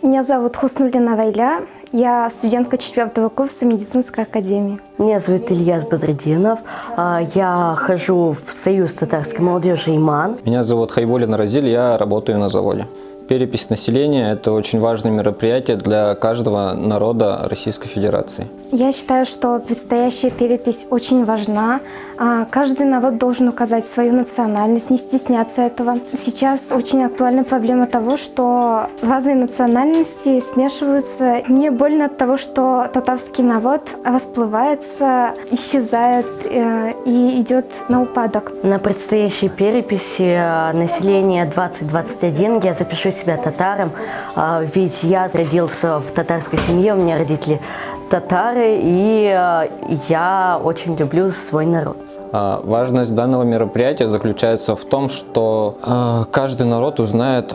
Меня зовут Хуснуллина Вайля, я студентка 4-го курса медицинской академии. Меня зовут Ильяс Бадреддинов, я хожу в Союз татарской молодежи «Иман». Меня зовут Хайбуллин Разиль, я работаю на заводе. Перепись населения – это очень важное мероприятие для каждого народа Российской Федерации. Я считаю, что предстоящая перепись очень важна. Каждый народ должен указать свою национальность, не стесняться этого. Сейчас очень актуальна проблема того, что разные национальности смешиваются. Мне больно от того, что татарский народ расплывается, исчезает и идет на упадок. На предстоящей переписи населения 2021 я запишу себя татаром, ведь я родился в татарской семье, у меня родители татары, и я очень люблю свой народ. Важность данного мероприятия заключается в том, что каждый народ узнает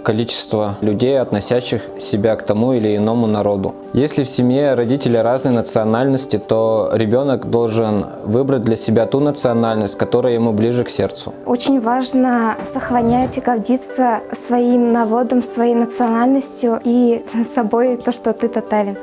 количество людей, относящих себя к тому или иному народу. Если в семье родители разной национальности, то ребенок должен выбрать для себя ту национальность, которая ему ближе к сердцу. Очень важно сохранять и гордиться своим народом, своей национальностью и собой, то, что ты татарин.